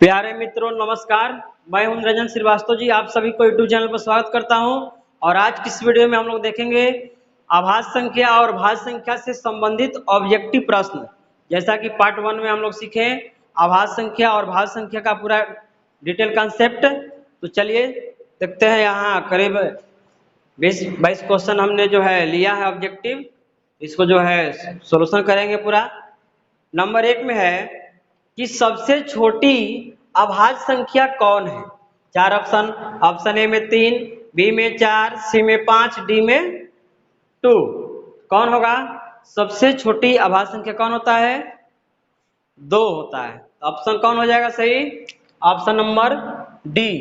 प्यारे मित्रों नमस्कार। मैं हूं रंजन श्रीवास्तव जी, आप सभी को यूट्यूब चैनल पर स्वागत करता हूं। और आज की इस वीडियो में हम लोग देखेंगे आभाज्य संख्या और भाज्य संख्या से संबंधित ऑब्जेक्टिव प्रश्न। जैसा कि पार्ट 1 में हम लोग सीखे आभाज्य संख्या और भाज्य संख्या का पूरा डिटेल कंसेप्ट। तो चलिए देखते हैं। यहाँ करीब 20-22 क्वेश्चन हमने जो है लिया है ऑब्जेक्टिव, इसको जो है सोल्यूशन करेंगे पूरा। नंबर 1 में है कि सबसे छोटी अभाज्य संख्या कौन है। चार ऑप्शन, ऑप्शन ए में 3, बी में 4, सी में 5, डी में 2। कौन होगा सबसे छोटी अभाज्य संख्या? कौन होता है? 2 होता है। ऑप्शन कौन हो जाएगा सही? Option number D.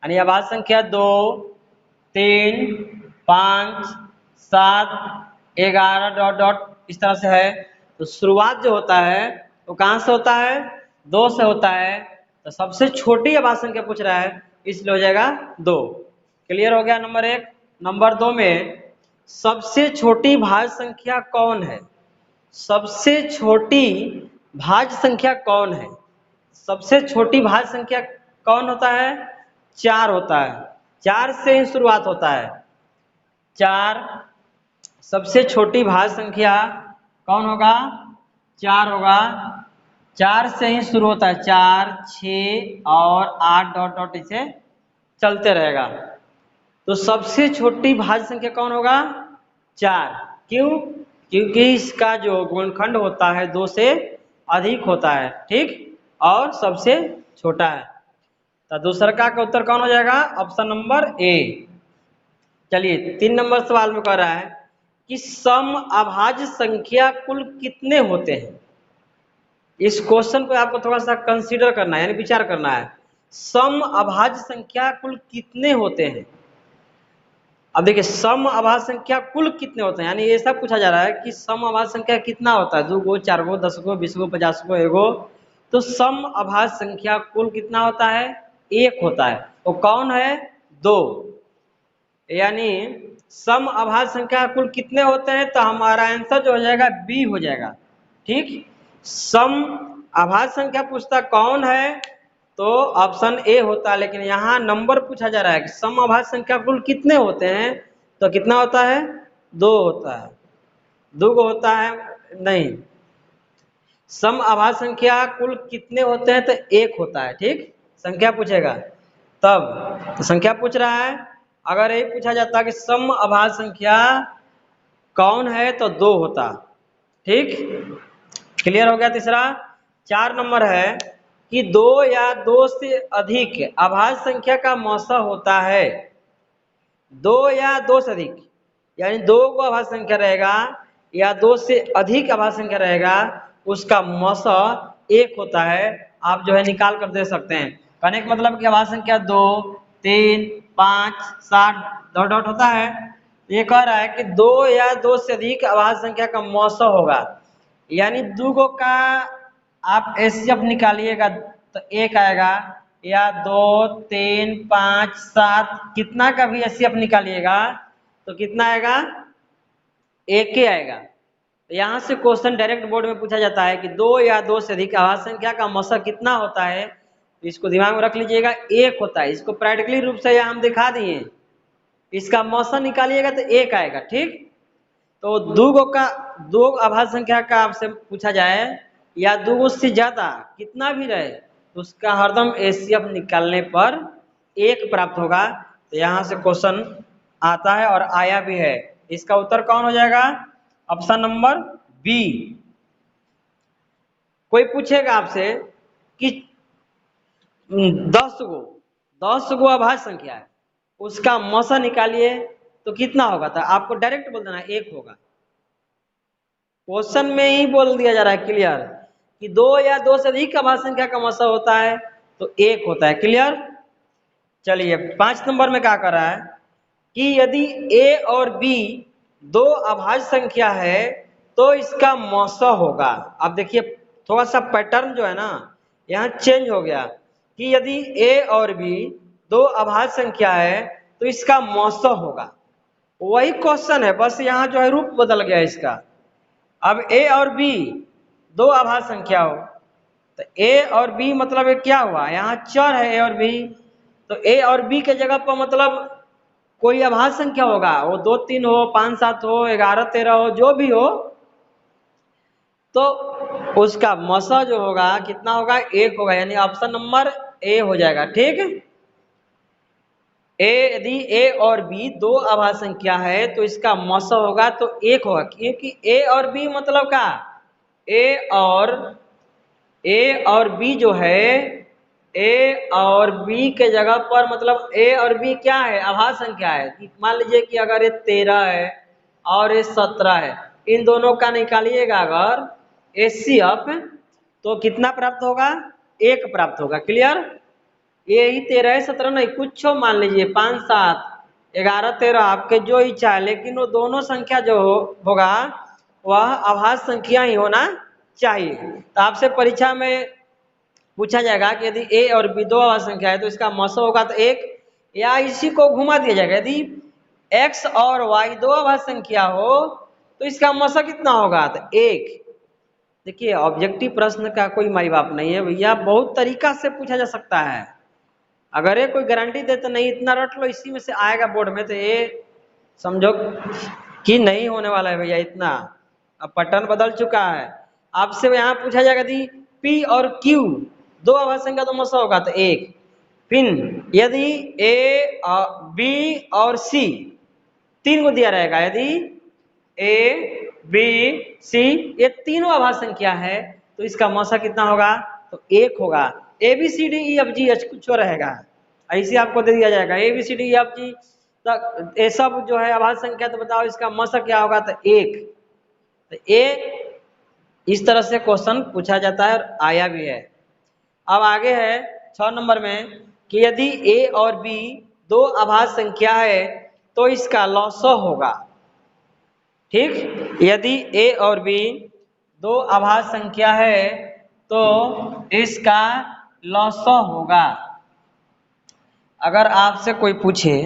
यानी अभाज्य संख्या 2, 3, 5, 7, 11 डॉट डॉट इस तरह से है। तो शुरुआत जो होता है वो कहाँ से होता है? 2 से होता है। तो सबसे छोटी अभाज्य संख्या पूछ रहा है, इसलिए हो जाएगा 2। क्लियर हो गया नंबर 1। नंबर 2 में सबसे छोटी भाज्य संख्या कौन है? सबसे छोटी भाज्य संख्या कौन है? सबसे छोटी भाज्य संख्या कौन होता है? 4 होता है। 4 से ही शुरुआत होता है। 4 सबसे छोटी भाज्य संख्या कौन होगा? 4 होगा। 4 से ही शुरू होता है। 4, 6 और 8 डॉट डॉट इसे चलते रहेगा। तो सबसे छोटी भाज्य संख्या कौन होगा? 4। क्यों? क्योंकि इसका जो गुणनखंड होता है 2 से अधिक होता है, ठीक, और सबसे छोटा है। तो दूसरा का उत्तर कौन हो जाएगा? Option number A. चलिए 3 नंबर सवाल में कह रहा है कि सम अभाज्य संख्या कुल कितने होते हैं। इस क्वेश्चन को आपको थोड़ा सा कंसीडर करना है, यानी विचार करना है। सम अभाज्य संख्या कुल कितने होते हैं? अब देखिए सम अभाज्य संख्या कुल कितने होते हैं, यानी ये सब पूछा जा रहा है कि सम अभाज्य संख्या कितना होता है। 2 गो, 4 गो, 10 गो, 20 गो, 50 गो, 1 गो। तो सम अभाज्य संख्या कुल कितना होता है? 1 होता है। वो कौन है? 2। यानी सम अभाज्य संख्या कुल कितने होते हैं? तो हमारा आंसर जो हो जाएगा बी हो जाएगा, ठीक। सम अभाज्य संख्या पूछता कौन है तो ऑप्शन ए होता है। लेकिन यहाँ नंबर पूछा जा रहा है कि सम अभाज्य संख्या कुल कितने होते हैं, तो कितना होता है? 2 होता है। 2 को होता है नहीं। सम अभाज्य संख्या कुल कितने होते हैं तो 1 होता है, ठीक। संख्या पूछेगा तब तो संख्या पूछ रहा है। अगर यही पूछा जाता कि सम अभाज्य संख्या कौन है तो 2 होता, ठीक। क्लियर हो गया। तीसरा 4 नंबर है कि 2 या 2 से अधिक अभाज्य संख्या का मौसा होता है। 2 या 2 से अधिक, यानी 2 को अभाज्य संख्या रहेगा या 2 से अधिक अभाज्य संख्या रहेगा, उसका मौसा 1 होता है। आप जो है निकाल कर दे सकते हैं। कहने का मतलब कि अभाज्य संख्या 2, 3, 5, 7 डॉट डॉट होता है। ये कह रहा है कि 2 या 2 से अधिक अभाज्य संख्या का मौसा होगा, यानी 2 को का आप एचसीएफ निकालिएगा तो 1 आएगा, या 2, 3, 5, 7 कितना का भी एचसीएफ निकालिएगा तो कितना आएगा? 1 ही आएगा। तो यहाँ से क्वेश्चन डायरेक्ट बोर्ड में पूछा जाता है कि 2 या 2 से अधिक अभाज्य संख्या का मौसा कितना होता है। तो इसको दिमाग में रख लीजिएगा, 1 होता है। इसको प्रैक्टिकली रूप से यहाँ हम दिखा दिए। इसका मौसा निकालिएगा तो 1 आएगा, ठीक। तो 2 अभाज्य संख्या का आपसे पूछा जाए या 2 से ज्यादा कितना भी रहे तो उसका हरदम एचसीएफ निकालने पर 1 प्राप्त होगा। तो यहाँ से क्वेश्चन आता है और आया भी है। इसका उत्तर कौन हो जाएगा? Option number B. कोई पूछेगा आपसे कि 10 गो अभाज्य संख्या है, उसका मौसा निकालिए तो कितना होगा। तो आपको डायरेक्ट बोल देना 1 होगा। क्वेश्चन में ही बोल दिया जा रहा है क्लियर कि 2 या 2 से अधिक अभाज्य संख्या का मौसा होता है तो 1 होता है। क्लियर। चलिए 5 नंबर में क्या कर रहा है कि यदि ए और बी 2 अभाज्य संख्या है तो इसका मौसा होगा। अब देखिए थोड़ा सा पैटर्न जो है ना यहाँ चेंज हो गया कि यदि ए और बी 2 अभाज्य संख्या है तो इसका मौसा होगा। वही क्वेश्चन है, बस यहाँ जो है रूप बदल गया इसका। अब ए और बी 2 अभाज्य संख्या हो तो ए और बी मतलब ये क्या हुआ, यहाँ चर है ए और बी, तो ए और बी के जगह पर मतलब कोई अभाज्य संख्या होगा, वो 2 3 हो, 5 7 हो, 11 13 हो, जो भी हो, तो उसका मसा जो होगा कितना होगा, 1 होगा, यानी ऑप्शन नंबर ए हो जाएगा। ठीक, ए यदि ए और बी दो अभाज्य संख्या है तो इसका मसा होगा तो 1 होगा, क्योंकि ए और बी मतलब क्या, ए और बी जो है, ए और बी के जगह पर मतलब ए और बी क्या है, अभाज्य संख्या है। मान लीजिए कि अगर ये 13 है और ये 17 है, इन दोनों का निकालिएगा अगर एचसीएफ तो कितना प्राप्त होगा, 1 प्राप्त होगा। क्लियर, यही 13 है 17 नहीं, कुछ मान लीजिए 5 7 11 13 आपके जो इच्छा है, लेकिन वो दोनों संख्या जो होगा वह अभाज्य संख्या ही होना चाहिए। तो आपसे परीक्षा में पूछा जाएगा कि यदि ए और बी दो अभाज्य संख्या है तो इसका मसो होगा तो 1, या इसी को घुमा दिया जाएगा, यदि एक्स और वाई दो अभाज्य संख्या हो तो इसका मसो कितना होगा, तो 1। देखिए ऑब्जेक्टिव प्रश्न का कोई माई बाप नहीं है भैया, बहुत तरीका से पूछा जा सकता है। अगर ये कोई गारंटी दे तो नहीं इतना रट लो इसी में से आएगा बोर्ड में, तो ये समझो कि नहीं होने वाला है भैया इतना। अब पैटर्न बदल चुका है। आपसे यहाँ पूछा जाएगा यदि P और Q दो अभाज्य संख्या तो मसा होगा तो 1। फिर यदि A B और C तीन को दिया रहेगा, यदि A B C ये तीनों अभाज्य संख्या है तो इसका मसा कितना होगा, तो 1 होगा। ABCDEFGH कुछ और रहेगा, ऐसे आपको दे दिया जाएगा ABCDEFG तक ये सब जो है अभाज्य संख्या, तो बताओ इसका मसा क्या होगा, तो 1। तो ए इस तरह से क्वेश्चन पूछा जाता है और आया भी है। अब आगे है 6 नंबर में कि यदि ए और बी दो अभाज्य संख्या है तो इसका लॉसो होगा। ठीक, यदि ए और बी दो अभाज्य संख्या है तो इसका लॉसो होगा। अगर आपसे कोई पूछे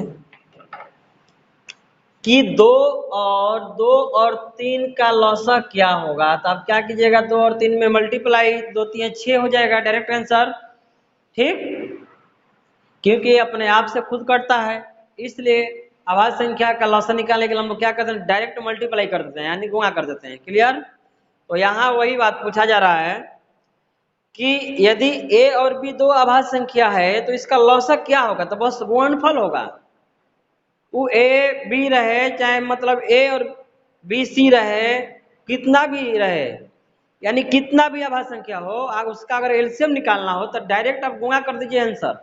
कि 2 और 3 का लॉसा क्या होगा, तो आप क्या कीजिएगा, 2 और 3 में मल्टीप्लाई, 2 3 6 हो जाएगा, डायरेक्ट आंसर। ठीक, क्योंकि अपने आप से खुद कटता है, इसलिए अभाज्य संख्या का लॉसा निकालने के लिए हम लोग क्या करते हैं, डायरेक्ट मल्टीप्लाई कर देते हैं, यानी गुणा कर देते हैं। क्लियर, तो यहाँ वही बात पूछा जा रहा है कि यदि ए और बी दो अभाज्य संख्या है तो इसका लॉसा क्या होगा, तो बस गुणनफल होगा। वो ए बी रहे चाहे मतलब ए और बी सी रहे, कितना भी रहे, यानी कितना भी अभाज्य संख्या हो, आप उसका अगर एलसीएम निकालना हो तो डायरेक्ट आप गुणा कर दीजिए आंसर,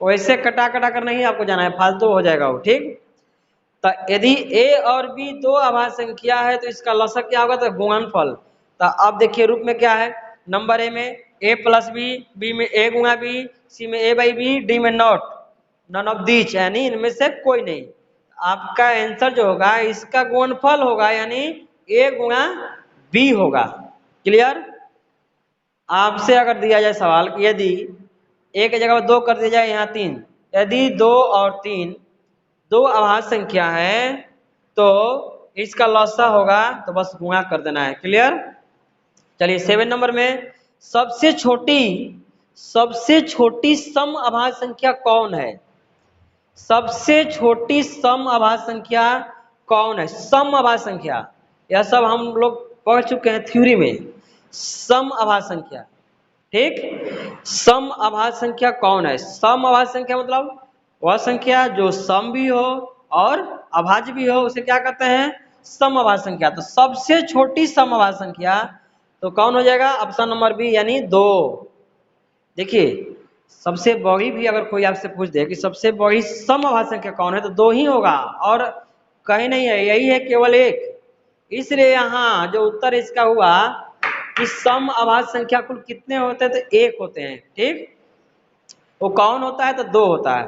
वैसे कटा कटा कर नहीं आपको जाना है, फालतू हो जाएगा वो। ठीक, तो यदि ए और बी दो अभाज्य संख्या है तो इसका लसक क्या होगा, तो गुणनफल। तो अब देखिए रूप में क्या है, नंबर ए में ए प्लस बी में ए गुणा बी, सी में ए बाई बी, डी में नॉट नन ऑफ दीज, यानी इनमें से कोई नहीं। आपका आंसर जो होगा इसका गुणनफल होगा, यानी ए गुणा बी होगा। क्लियर, आपसे अगर दिया जाए सवाल कि यदि ए की जगह 2 कर दिया जाए, यहाँ 3, यदि 2 और 3 दो अभाज्य संख्या है तो इसका लॉसा होगा, तो बस गुणा कर देना है। क्लियर, चलिए 7 नंबर में सबसे छोटी सम अभाज्य संख्या कौन है, सबसे छोटी सम अभाज्य संख्या कौन है, सम अभाज्य संख्या, यह सब हम लोग पढ़ चुके हैं थ्योरी में, सम अभाज्य संख्या। ठीक, सम अभाज्य संख्या कौन है, सम अभाज्य संख्या मतलब वह संख्या जो सम भी हो और अभाज्य भी हो, उसे क्या कहते हैं, सम अभाज्य संख्या। तो सबसे छोटी सम अभाज्य संख्या तो कौन हो जाएगा, ऑप्शन नंबर बी, यानी 2। देखिए सबसे बड़ी भी अगर कोई आपसे पूछ दे कि सबसे बड़ी सम अभाज्य संख्या कौन है, तो 2 ही होगा और कहीं नहीं है, यही है केवल 1। इसलिए यहाँ जो उत्तर इसका हुआ कि सम अभाज्य संख्या कुल कितने होते हैं, तो 1 होते हैं। ठीक, वो कौन होता है, तो 2 होता है।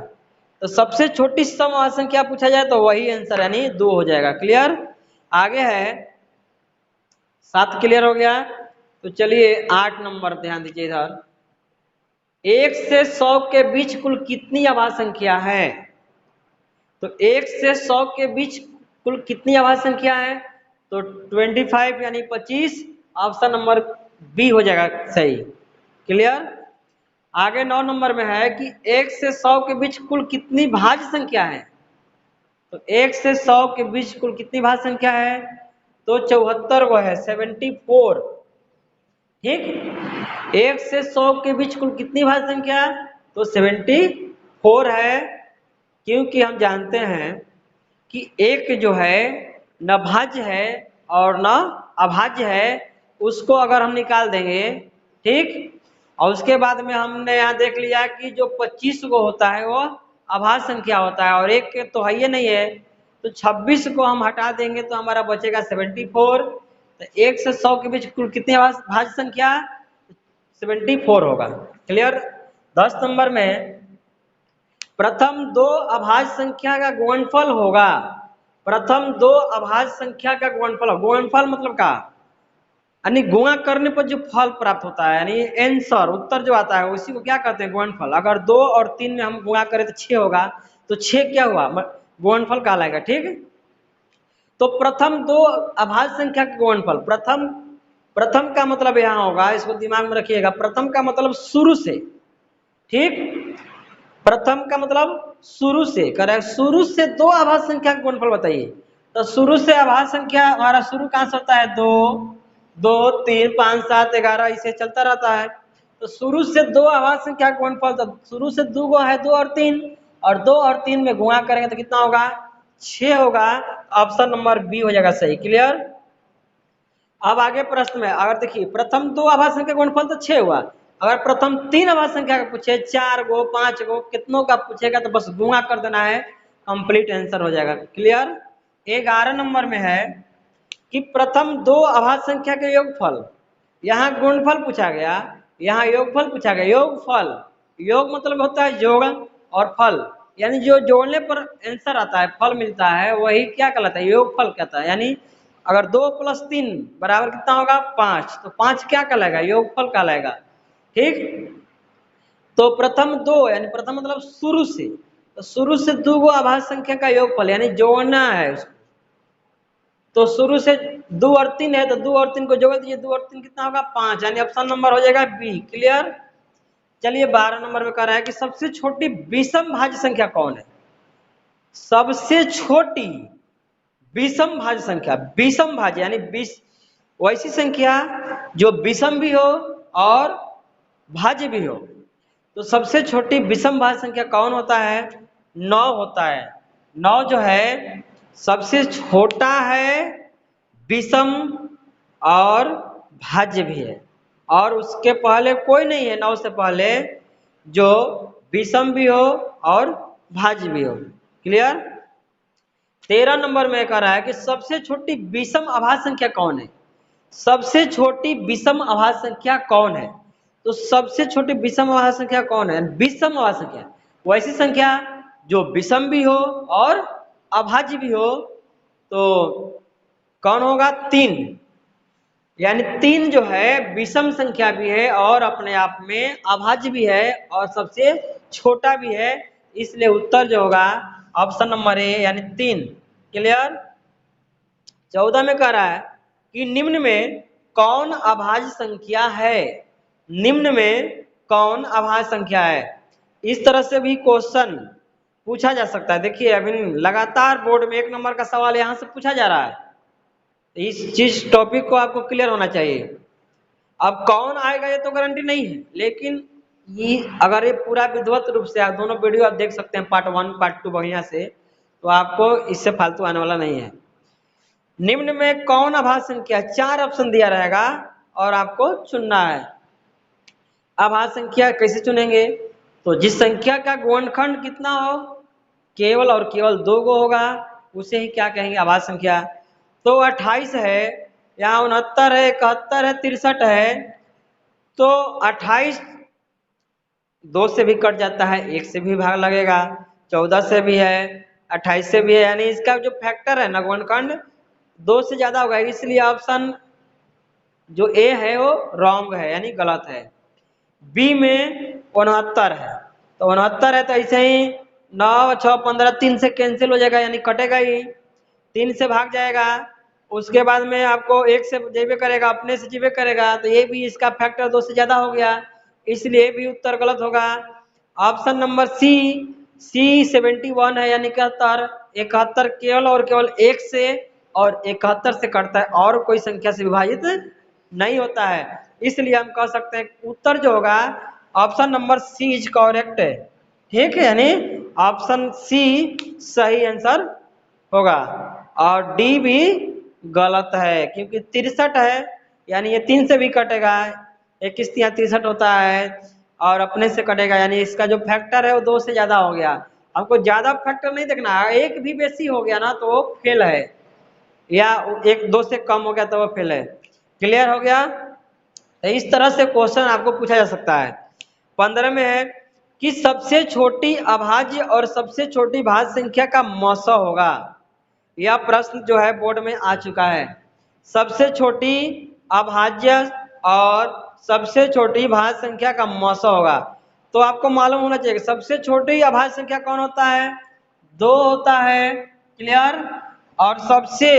तो सबसे छोटी सम अभाज्य संख्या पूछा जाए तो वही आंसर यानी 2 हो जाएगा। क्लियर, आगे है 7 क्लियर हो गया। तो चलिए 8 नंबर ध्यान दीजिए इधर, 1 से 100 के बीच कुल कितनी अभाज्य संख्या है, तो 1 से 100 के बीच कुल कितनी अभाज्य संख्या है, तो 25 यानी 25, ऑप्शन नंबर बी हो जाएगा सही। क्लियर। आगे 9 नंबर में है कि 1 से 100 के बीच कुल कितनी भाज्य संख्या है। तो 1 से 100 के बीच कुल कितनी भाज्य संख्या है, तो 74 को है, 74। ठीक, 1 से 100 के बीच कुल कितनी भाज्य संख्या, तो 74 है। क्योंकि हम जानते हैं कि एक जो है न भाज्य है और न अभाज्य है, उसको अगर हम निकाल देंगे, ठीक, और उसके बाद में हमने यहाँ देख लिया कि जो 25 को होता है वो अभाज्य संख्या होता है और एक तो है ही नहीं है, तो 26 को हम हटा देंगे तो हमारा बचेगा 74। तो 1 से 100 के बीच कुल कितनी भाज्य संख्या, 74 होगा। क्लियर। 10 नंबर में प्रथम दो अभाज्य संख्या का गुणनफल होगा। प्रथम दो अभाज्य संख्या का गुणनफल, गुणनफल मतलब का, यानी गुणा करने पर जो फल प्राप्त होता है, यानी आंसर, उत्तर जो आता है उसी को क्या कहते हैं, गुणनफल। अगर 2 और 3 में हम गुणा करें तो 6 होगा, तो 6 क्या हुआ, गुणनफल कहलाएगा। ठीक, तो प्रथम दो अभाज्य संख्या का गुणनफल, प्रथम का मतलब यहाँ होगा, इसको दिमाग में रखिएगा, प्रथम का मतलब शुरू से। ठीक, प्रथम का मतलब शुरू से, करेक्ट, शुरू से दो अभाज्य संख्या का गुणनफल बताइए। तो शुरू से अभाज्य संख्या हमारा शुरू कहां से होता है, 2, 2, 3, 5, 7, 11 इसे चलता रहता है। तो शुरू से दो अभाज्य संख्या का गुणनफल, तो शुरू से 2 गो है, 2 और 3, और 2 और 3 में गुणा करेंगे तो कितना होगा, 6 होगा। ऑप्शन नंबर बी हो जाएगा सही। क्लियर। अब आगे प्रश्न में अगर देखिए, प्रथम दो अभाज्य संख्या का गुणनफल तो 6 हुआ, अगर प्रथम 3 अभाज्य संख्या का पूछे, 4 गो, 5 गो, कितनों का पूछेगा तो बस गुणा कर देना है, कंप्लीट आंसर हो जाएगा। क्लियर। 11 नंबर में है कि प्रथम दो अभाज्य संख्या के योगफल, यहाँ गुणनफल पूछा गया, यहाँ योगफल पूछा गया। योगफल, योग मतलब होता है जोड़, और फल यानी जो जोड़ने पर आंसर आता है, फल मिलता है, वही क्या कहलाता है, योगफल कहता है। यानी अगर 2 + 3 बराबर कितना होगा, 5, तो 5 क्या कहलाएगा, योगफल कहलाएगा। ठीक, तो प्रथम दो यानी प्रथम मतलब शुरू से, तो शुरू से 2 गो अभाज्य संख्या का योगफल यानी जोड़ना है उसको। तो शुरू से 2 और 3 है, तो 2 और 3 को जोड़ दीजिए, 2 और 3 कितना होगा, 5, यानी ऑप्शन नंबर हो जाएगा बी। क्लियर। चलिए 12 नंबर में कह रहा है कि सबसे छोटी विषम भाज्य संख्या कौन है। सबसे छोटी विषम भाज्य संख्या, विषम भाज्य यानी वैसी संख्या जो विषम भी हो और भाज्य भी हो। तो सबसे छोटी विषम भाज्य संख्या कौन होता है, 9 होता है। 9 जो है सबसे छोटा है, विषम और भाज्य भी है, और उसके पहले कोई नहीं है 9 से पहले जो विषम भी हो और भाज्य भी हो। क्लियर। 13 नंबर में कह रहा है कि सबसे छोटी विषम अभाज्य संख्या कौन है। सबसे छोटी विषम अभाज्य संख्या कौन है, तो सबसे छोटी विषम अभाज्य संख्या कौन है, विषम अभाज्य संख्या वैसी संख्या जो विषम भी हो और अभाज्य भी हो। तो कौन होगा, 3, यानी 3 जो है विषम संख्या भी है और अपने आप में अभाज्य भी है और सबसे छोटा भी है, इसलिए उत्तर जो होगा ऑप्शन नंबर ए यानी 3। क्लियर। 14 में कह रहा है कि निम्न में कौन अभाज्य संख्या है। निम्न में कौन अभाज्य संख्या है, इस तरह से भी क्वेश्चन पूछा जा सकता है। देखिए अभी लगातार बोर्ड में 1 नंबर का सवाल यहाँ से पूछा जा रहा है, इस चीज टॉपिक को आपको क्लियर होना चाहिए। अब कौन आएगा ये तो गारंटी नहीं है, लेकिन ये अगर ये पूरा विधिवत रूप से आप दोनों वीडियो आप देख सकते हैं, पार्ट 1 पार्ट 2 बढ़िया से, तो आपको इससे फालतू आने वाला नहीं है। निम्न में कौन अभाज्य संख्या, 4 ऑप्शन दिया रहेगा और आपको चुनना है। अभाज्य संख्या कैसे चुनेंगे, तो जिस संख्या का गुणनखंड कितना हो, केवल और केवल 2 गो होगा, उसे ही क्या कहेंगे, अभाज्य संख्या। तो 28 है, यहाँ 69 है, 71 है, 63 है। तो 28 2 से भी कट जाता है, 1 से भी भाग लगेगा, 14 से भी है, 28 से भी है, यानी इसका जो फैक्टर है ना गुणनखंड 2 से ज्यादा होगा, इसलिए ऑप्शन जो ए है वो रॉन्ग है यानी गलत है। बी में 69 है, तो 69 है तो ऐसे ही 9, 6, 15 3 से कैंसिल हो जाएगा यानी कटेगा ही, 3 से भाग जाएगा, उसके बाद में आपको 1 से जेबे करेगा, अपने से जेबे करेगा, तो ये भी इसका फैक्टर 2 से ज्यादा हो गया, इसलिए भी उत्तर गलत होगा। ऑप्शन नंबर सी 71 है, यानी 71। 71 केवल और केवल 1 से और 71 से कटता है और कोई संख्या से विभाजित नहीं होता है। इसलिए हम कह सकते हैं उत्तर जो होगा option number C is correct है। ठीक है, यानी ऑप्शन सी सही आंसर होगा और डी भी गलत है, क्योंकि 63 है, यानी ये 3 से भी कटेगा। 21×3 = 63 होता है और अपने से कटेगा, यानी इसका जो फैक्टर है वो 2 से ज्यादा हो गया। हमको ज्यादा फैक्टर नहीं देखना है, एक भी बेसी हो गया ना तो वो फेल है, या 1 2 से कम हो गया तो वो फेल है। क्लियर हो गया? तो इस तरह से क्वेश्चन आपको पूछा जा सकता है। 15 में है कि सबसे छोटी अभाज्य और सबसे छोटी भाज्य संख्या का मौसा होगा। यह प्रश्न जो है बोर्ड में आ चुका है। सबसे छोटी अभाज्य और सबसे छोटी भाज्य संख्या का मौसा होगा, तो आपको मालूम होना चाहिए सबसे छोटी अभाज्य संख्या कौन होता है? 2 होता है। क्लियर? और सबसे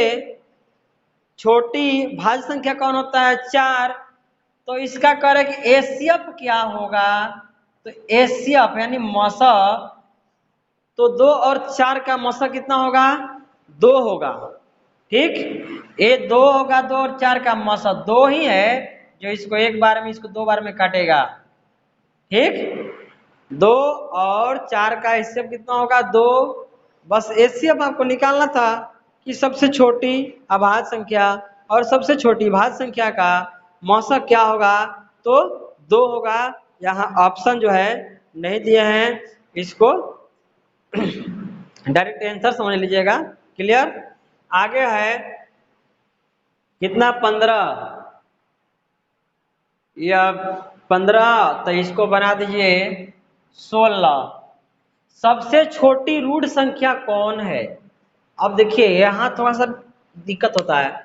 छोटी भाज्य संख्या कौन होता है? 4। तो इसका करें कि एसीएफ क्या होगा? तो एसीएफ यानी मौसा, तो 2 और 4 का मौसा कितना होगा? 2 होगा। ठीक, ये 2 होगा, 2 और 4 का मौसा 2 ही है, जो इसको एक बार में इसको 2 बार में काटेगा। ठीक, 2 और 4 का एचसीएफ कितना होगा? 2। बस एचसीएफ आपको निकालना था कि सबसे छोटी अभाज्य संख्या और सबसे छोटी भाज्य संख्या का मौसा क्या होगा, तो 2 होगा। यहाँ ऑप्शन जो है नहीं दिए हैं, इसको डायरेक्ट आंसर समझ लीजिएगा। क्लियर? आगे है कितना? 15 या 15, तो इसको बना दीजिए 16। सबसे छोटी रूढ़ संख्या कौन है? अब देखिए यहाँ थोड़ा सा दिक्कत होता है,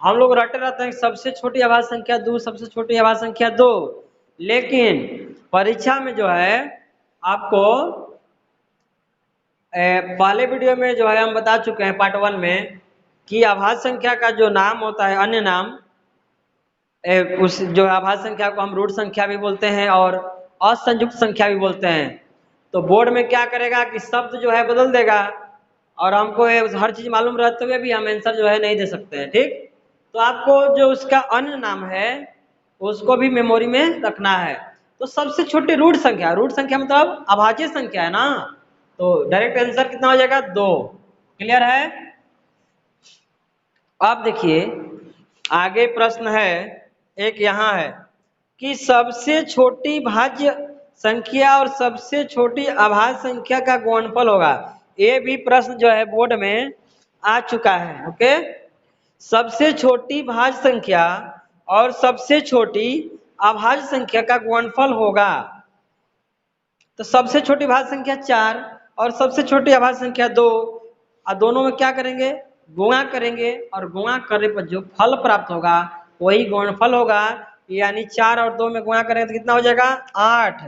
हम लोग रटे रहते हैं सबसे छोटी अभाज्य संख्या 2, सबसे छोटी अभाज्य संख्या 2, लेकिन परीक्षा में जो है आपको पहले वीडियो में जो है हम बता चुके हैं पार्ट 1 में कि अभाज्य संख्या का जो नाम होता है, अन्य नाम, उस जो अभाज्य संख्या को हम रूढ़ संख्या भी बोलते हैं और असंयुक्त संख्या भी बोलते हैं। तो बोर्ड में क्या करेगा कि शब्द जो है बदल देगा और हमको हर चीज मालूम रहते हुए भी हम आंसर जो है नहीं दे सकते हैं। ठीक, तो आपको जो उसका अन्य नाम है उसको भी मेमोरी में रखना है। तो सबसे छोटी रूढ़ संख्या मतलब अभाज्य संख्या है ना, तो डायरेक्ट आंसर कितना हो जाएगा? 2। क्लियर है? अब देखिए आगे प्रश्न है एक, यहाँ है कि सबसे छोटी भाज्य संख्या और सबसे छोटी अभाज्य संख्या का गुणनफल होगा। ये भी प्रश्न जो है बोर्ड में आ चुका है। ओके, सबसे छोटी भाज्य संख्या और सबसे छोटी अभाज्य संख्या का गुणनफल होगा। तो सबसे छोटी भाज्य संख्या 4 और सबसे छोटी अभाज्य संख्या 2, और दोनों में क्या करेंगे? गुणा करेंगे, और गुणा करने पर जो फल प्राप्त होगा वही गुणनफल होगा। यानी 4 और 2 में गुणा करेंगे तो कितना हो जाएगा? 8।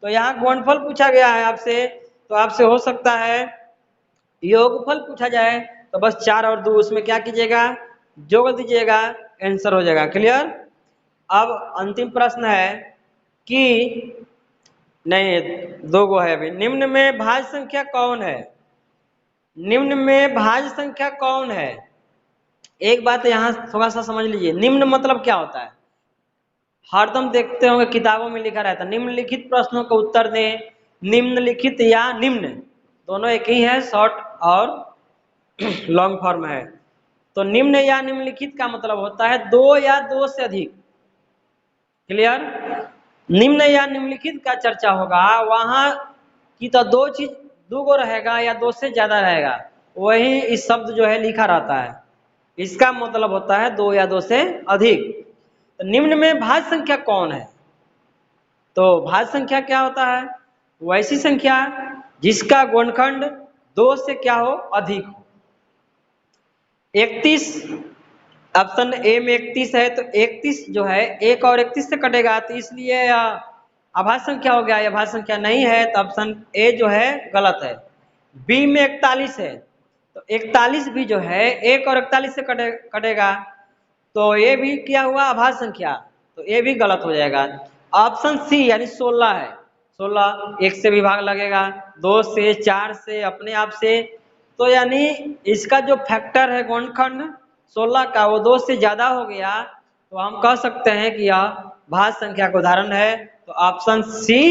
तो यहाँ गुणनफल पूछा गया है आपसे, तो आपसे हो सकता है योगफल पूछा जाए, तो बस 4 और 2 उसमें क्या कीजिएगा? जोड़ दीजिएगा, आंसर हो जाएगा। क्लियर? अब अंतिम प्रश्न है कि नहीं, 2 गो है अभी। निम्न में भाज्य संख्या कौन है? निम्न में भाज्य संख्या कौन है? एक बात यहाँ थोड़ा सा समझ लीजिए, निम्न मतलब क्या होता है? हरदम देखते होंगे किताबों में लिखा रहता है निम्नलिखित प्रश्नों का उत्तर दें। निम्नलिखित या निम्न दोनों एक ही है, शॉर्ट और लॉन्ग फॉर्म है। तो निम्न या निम्नलिखित का मतलब होता है 2 या 2 से अधिक। क्लियर? निम्न या निम्नलिखित का चर्चा होगा वहां की तो 2 गो रहेगा या 2 से ज्यादा रहेगा, वही इस शब्द जो है लिखा रहता है। इसका मतलब होता है 2 या 2 से अधिक। तो निम्न में भाज्य संख्या कौन है? तो भाज्य संख्या क्या होता है? वैसी संख्या जिसका गुणनखंड 2 से क्या हो? अधिक हो। 31, ऑप्शन ए में 31 है, तो 31 जो है 1 और 31 से कटेगा, तो इसलिए अभाज्य संख्या हो गया। यह भाज्य संख्या नहीं है, तो ऑप्शन ए जो है गलत है। बी में 41 है, तो 41 भी जो है 1 और 41 से कटेगा, तो ये भी क्या हुआ? अभाज्य संख्या, तो ये भी गलत हो जाएगा। ऑप्शन सी यानी 16 है। 16 एक से विभाग लगेगा, 2 से, 4 से, अपने आप से, तो यानी इसका जो फैक्टर है गुणनखंड 16 का वो 2 से ज्यादा हो गया, तो हम कह सकते हैं कि यह भाज्य संख्या का उदाहरण है। तो ऑप्शन सी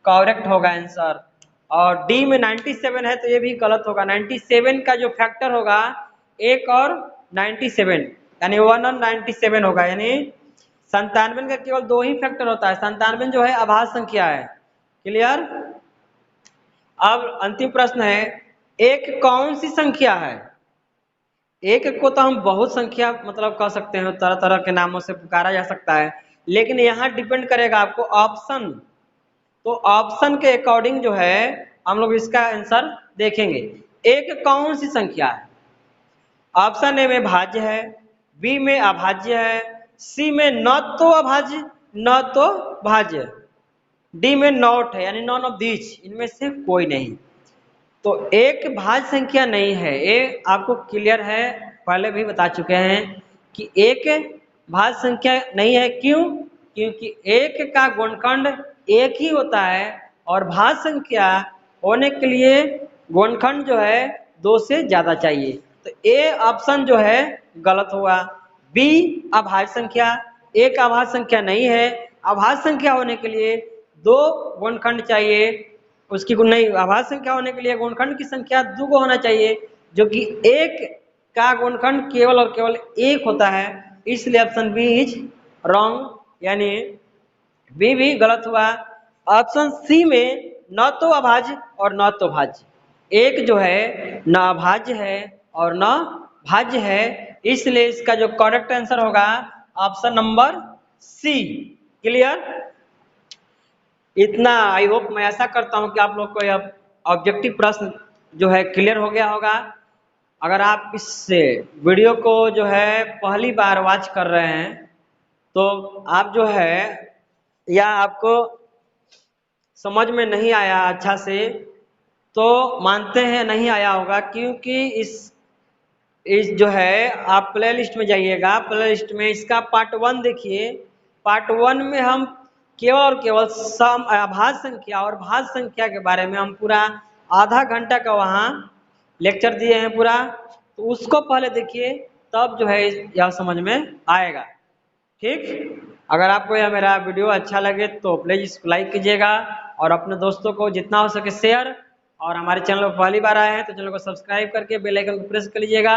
करेक्ट होगा आंसर। और डी में 97 है तो ये भी गलत होगा। 97 का जो फैक्टर होगा 1 और 97 यानी 1 और 97 होगा, यानी 97 का केवल 2 ही फैक्टर होता है। 97 जो है अभाज्य संख्या है। क्लियर। अब अंतिम प्रश्न है, एक कौन सी संख्या है? एक को तो हम बहुत संख्या मतलब कह सकते हैं, तरह तरह के नामों से पुकारा जा सकता है, लेकिन यहाँ डिपेंड करेगा आपको ऑप्शन। तो ऑप्शन के अकॉर्डिंग जो है हम लोग इसका आंसर देखेंगे। एक कौन सी संख्या है? ऑप्शन ए में भाज्य है, बी में अभाज्य है, सी में न तो अभाज्य न तो भाज्य, डी में नॉट है यानी नॉन ऑफ दीज, इनमें से कोई नहीं। तो एक भाज्य संख्या नहीं है, ये आपको क्लियर है, पहले भी बता चुके हैं कि एक भाज्य संख्या नहीं है। क्यों? क्योंकि एक का गुणनखंड एक ही होता है और भाज्य संख्या होने के लिए गुणनखंड जो है 2 से ज्यादा चाहिए। तो ए ऑप्शन जो है गलत हुआ। बी अभाज्य संख्या, एक अभाज्य संख्या नहीं है। अभाज्य संख्या होने के लिए 2 गुणनखंड चाहिए, उसकी गुण नहीं, अभाज्य संख्या होने के लिए गुणनखंड की संख्या 2 को होना चाहिए, जो कि एक का गुणनखंड केवल और केवल 1 होता है। इसलिए ऑप्शन बी इज रॉन्ग, यानी बी भी गलत हुआ। ऑप्शन सी में न तो अभाज्य और न तो भाज्य, एक जो है न अभाज्य है और न भाज्य है, इसलिए इसका जो करेक्ट आंसर होगा ऑप्शन नंबर सी। क्लियर। इतना आई होप, मैं ऐसा करता हूं कि आप लोग को यह ऑब्जेक्टिव प्रश्न जो है क्लियर हो गया होगा। अगर आप इस वीडियो को जो है पहली बार वॉच कर रहे हैं तो आप जो है या आपको समझ में नहीं आया अच्छा से, तो मानते हैं नहीं आया होगा, क्योंकि इस जो है आप प्ले लिस्ट में जाइएगा, प्ले लिस्ट में इसका पार्ट 1 देखिए। पार्ट 1 में हम केवल और केवल अभाज्य संख्या और भाज्य संख्या के बारे में हम पूरा आधा घंटा का वहाँ लेक्चर दिए हैं पूरा, तो उसको पहले देखिए, तब जो है यह समझ में आएगा। ठीक। अगर आपको यह मेरा वीडियो अच्छा लगे तो प्लीज इसको लाइक कीजिएगा और अपने दोस्तों को जितना हो सके शेयर, और हमारे चैनल पर पहली बार आए हैं तो चैनल को सब्सक्राइब करके बेल आइकन को प्रेस कर लीजिएगा।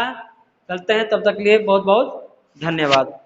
चलते हैं, तब तक के लिए बहुत बहुत धन्यवाद।